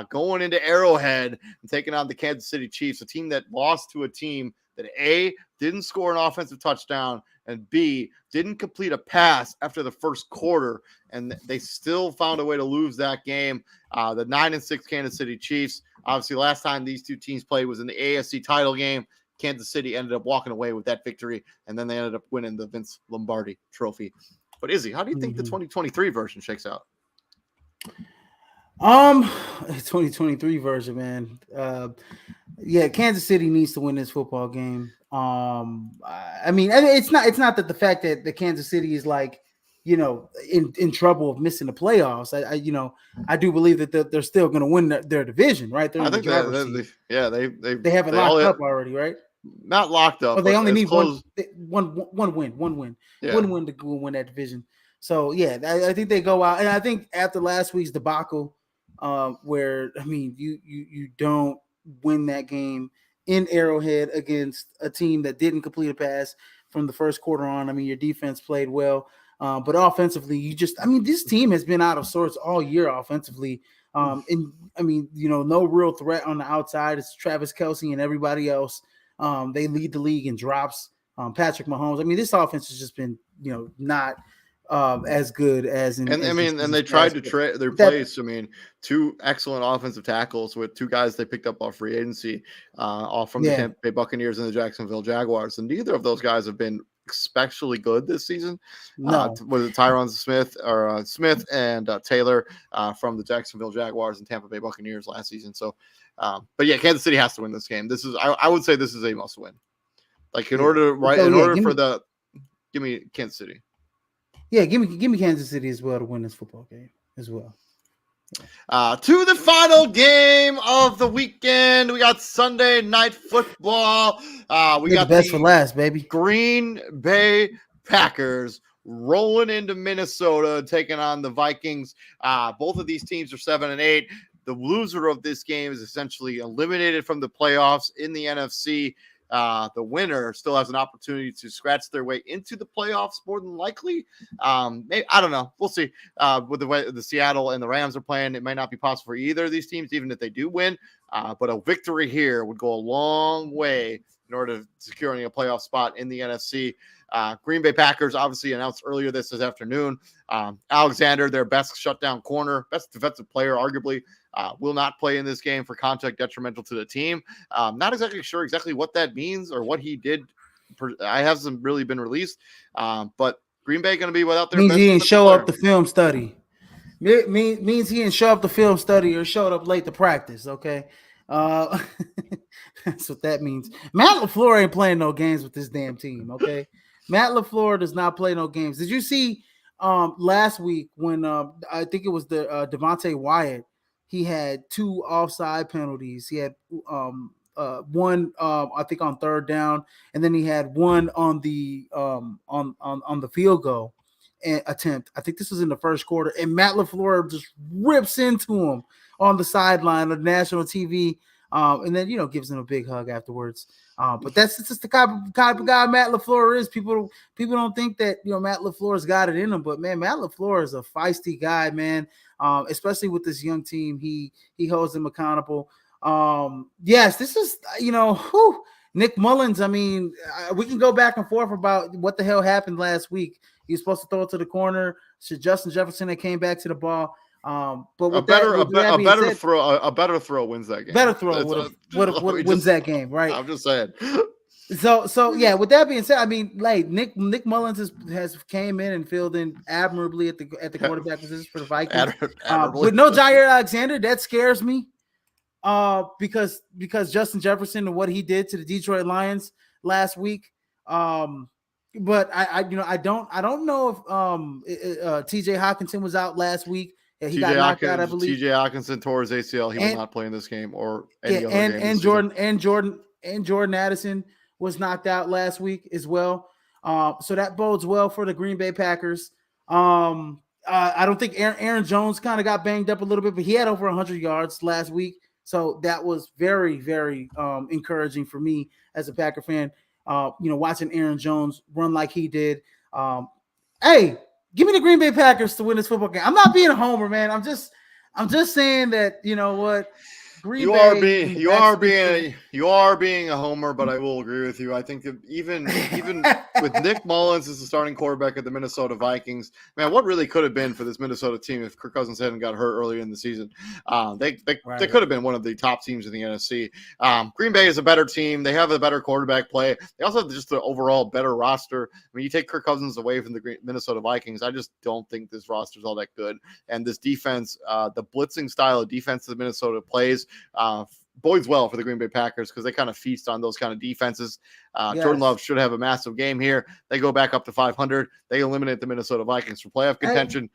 going into Arrowhead and taking on the Kansas City Chiefs, a team that lost to a team that A, didn't score an offensive touchdown, and B, didn't complete a pass after the first quarter, and they still found a way to lose that game. The 9-6 Kansas City Chiefs, obviously last time these two teams played was in the AFC title game. Kansas City ended up walking away with that victory, and then they ended up winning the Vince Lombardi trophy. But Izzy, how do you think the 2023 version shakes out? 2023 version, man. Kansas City needs to win this football game. I mean, it's not that the fact that the Kansas City is like, in trouble of missing the playoffs. I do believe that they're still going to win their division, right? They're they have it locked up already, right? Not locked up. But they only need one win. Yeah. One win to win that division. So yeah, I think they go out, and I think after last week's debacle, where I mean, you don't win that game in Arrowhead against a team that didn't complete a pass from the first quarter on. I mean, your defense played well, but offensively, this team has been out of sorts all year offensively. And I mean, no real threat on the outside. It's Travis Kelce and everybody else. They lead the league in drops. Patrick Mahomes. I mean, this offense has just been, not as good as in. And they tried to trade their place. I mean, 2 excellent offensive tackles with 2 guys they picked up off free agency, off from the Tampa Bay Buccaneers and the Jacksonville Jaguars, and neither of those guys have been especially good this season. No, was it Tyron Smith and Taylor from the Jacksonville Jaguars and Tampa Bay Buccaneers last season. So, but yeah, Kansas City has to win this game. This is I would say this is a must win. Like give me Kansas City. Yeah, give me Kansas City as well to win this football game as well. To the final game of the weekend, we got Sunday Night Football. We got the best for last, baby. Green Bay Packers rolling into Minnesota, taking on the Vikings. Both of these teams are 7-8. The loser of this game is essentially eliminated from the playoffs in the NFC. The winner still has an opportunity to scratch their way into the playoffs more than likely. Maybe, I don't know. We'll see. With the way the Seattle and the Rams are playing, it might not be possible for either of these teams, even if they do win. But a victory here would go a long way in order to securing a playoff spot in the NFC. Green Bay Packers obviously announced earlier this afternoon. Alexander, their best shutdown corner, best defensive player, arguably, will not play in this game for contact detrimental to the team. Not exactly sure what that means or what he did. I hasn't really been released, but Green Bay going to be without their means best he didn't show player. up the film study. Means he didn't show up the film study or showed up late to practice. Okay, that's what that means. Matt LaFleur ain't playing no games with this damn team. Okay, Matt LaFleur does not play no games. Did you see last week when I think it was the Devontae Wyatt? He had 2 offside penalties. He had one, I think, on third down, and then he had one on the on the field goal attempt. I think this was in the first quarter, and Matt LaFleur just rips into him on the sideline of national TV, and then gives him a big hug afterwards. But that's just the kind of guy Matt LaFleur is. People don't think that Matt LaFleur's got it in him, but man, Matt LaFleur is a feisty guy, man. Especially with this young team, he holds them accountable. Yes, this is Nick Mullins. I mean, we can go back and forth about what the hell happened last week. He was supposed to throw it to the corner. Should Justin Jefferson that came back to the ball. But with a better throw wins that game. Better throw wins that game, right? I'm just saying. So yeah. With that being said, I mean, like Nick Mullins has came in and filled in admirably at the quarterback position for the Vikings. With no Jair Alexander, that scares me. Because Justin Jefferson and what he did to the Detroit Lions last week. But I don't know if TJ Hawkinson was out last week. He got knocked out, I believe. TJ Hawkinson tore his ACL. He will not play in this game or any other game. And Jordan Addison was knocked out last week as well. So that bodes well for the Green Bay Packers. I don't think Aaron Jones kind of got banged up a little bit, but he had over 100 yards last week. So that was very, very encouraging for me as a Packer fan. Watching Aaron Jones run like he did. Hey, give me the Green Bay Packers to win this football game. I'm not being a homer, man. I'm just saying that what. You are being a homer, but I will agree with you. I think that even with Nick Mullins as the starting quarterback of the Minnesota Vikings, man, what really could have been for this Minnesota team if Kirk Cousins hadn't got hurt earlier in the season? They could have been one of the top teams in the NFC. Green Bay is a better team. They have a better quarterback play. They also have just an overall better roster. I mean, you take Kirk Cousins away from the Minnesota Vikings, I just don't think this roster is all that good. And this defense, the blitzing style of defense that Minnesota plays, bodes well for the Green Bay Packers because they kind of feast on those kind of defenses. Yes. Jordan Love should have a massive game here. They go back up to 500. They eliminate the Minnesota Vikings for playoff contention.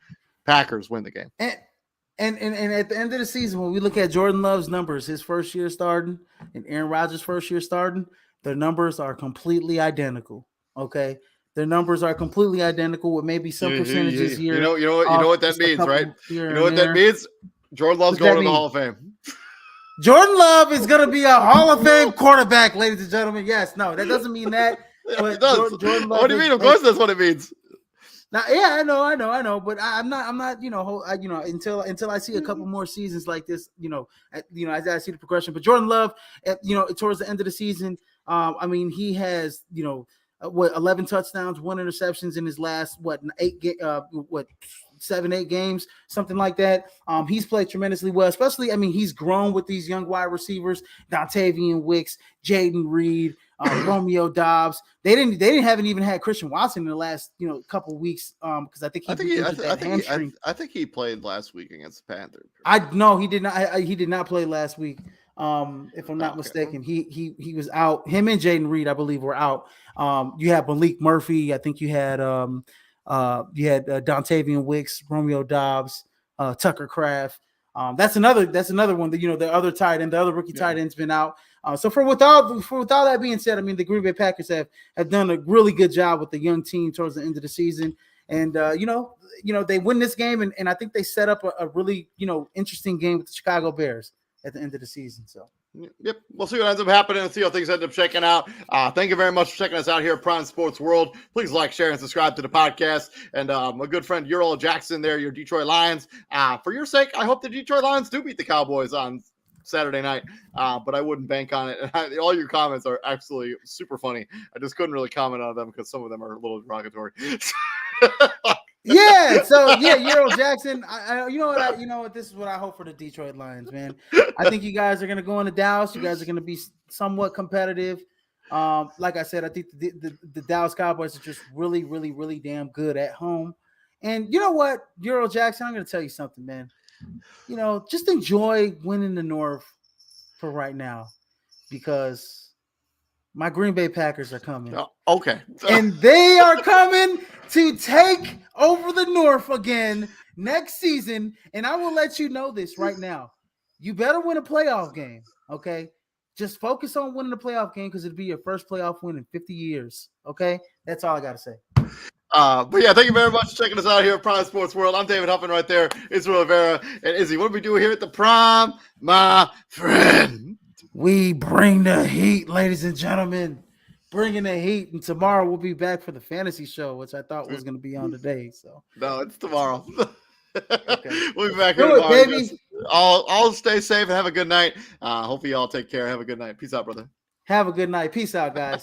Packers win the game. And at the end of the season, when we look at Jordan Love's numbers, his first year starting and Aaron Rodgers' first year starting, their numbers are completely identical. Okay. Their numbers are completely identical with maybe some percentages here. You know what that means, right? You know what that means? Jordan Love's going to the Hall of Fame. Jordan Love is going to be a Hall of Fame quarterback, ladies and gentlemen. Yes, no, that doesn't mean that. But it does. Jordan Love, what do you mean? Of course, that's what it means. Now, yeah, I know, but I'm not, until I see a couple more seasons like this, as I see the progression. But Jordan Love, towards the end of the season, he has, 11 touchdowns, 1 interceptions in his last 7-8 games, something like that. He's played tremendously well, especially, I mean, he's grown with these young wide receivers, Dontavian Wicks, Jaden Reed, Romeo Dobbs. They haven't even had Christian Watson in the last, couple weeks. Because I think he played last week against the Panthers. No, he did not. He did not play last week. If I'm not mistaken, he was out. Him and Jaden Reed, I believe, were out. You had Malik Murphy. I think you had Dontavian Wicks, Romeo Dobbs, Tucker Kraft. That's another one that, the other tight end, the other rookie tight end's been out. So with all that being said, I mean, the Green Bay Packers have done a really good job with the young team towards the end of the season. And, they win this game. And I think they set up a really, interesting game with the Chicago Bears at the end of the season. So, yep, we'll see what ends up happening and see how things end up checking out. Thank you very much for checking us out here at Prime Sports World. Please like, share, and subscribe to the podcast. And my good friend Ural Jackson there, your Detroit Lions. For your sake, I hope the Detroit Lions do beat the Cowboys on Saturday night, but I wouldn't bank on it. All your comments are absolutely super funny. I just couldn't really comment on them because some of them are a little derogatory. Ural Jackson. You know what? This is what I hope for the Detroit Lions, man. I think you guys are going to go into Dallas. You guys are going to be somewhat competitive. Like I said, I think the Dallas Cowboys are just really, really, really damn good at home. And you know what, Ural Jackson, I'm going to tell you something, man. Just enjoy winning the North for right now, because my Green Bay Packers are coming. Okay. And they are coming to take over the North again next season. And I will let you know this right now. You better win a playoff game, okay? Just focus on winning the playoff game, because it'll be your first playoff win in 50 years, okay? That's all I got to say. But yeah, thank you very much for checking us out here at Prime Sports World. I'm David Huffman right there. Israel Rivera and Izzy. What do we do here at the Prime, my friend? We bring the heat, ladies and gentlemen. Bringing the heat. And tomorrow we'll be back for the fantasy show, which I thought was going to be on today. So no, it's tomorrow. Okay. We'll be back here tomorrow. Baby. All stay safe and have a good night. Hopefully y'all take care. Have a good night. Peace out, brother. Have a good night. Peace out, guys.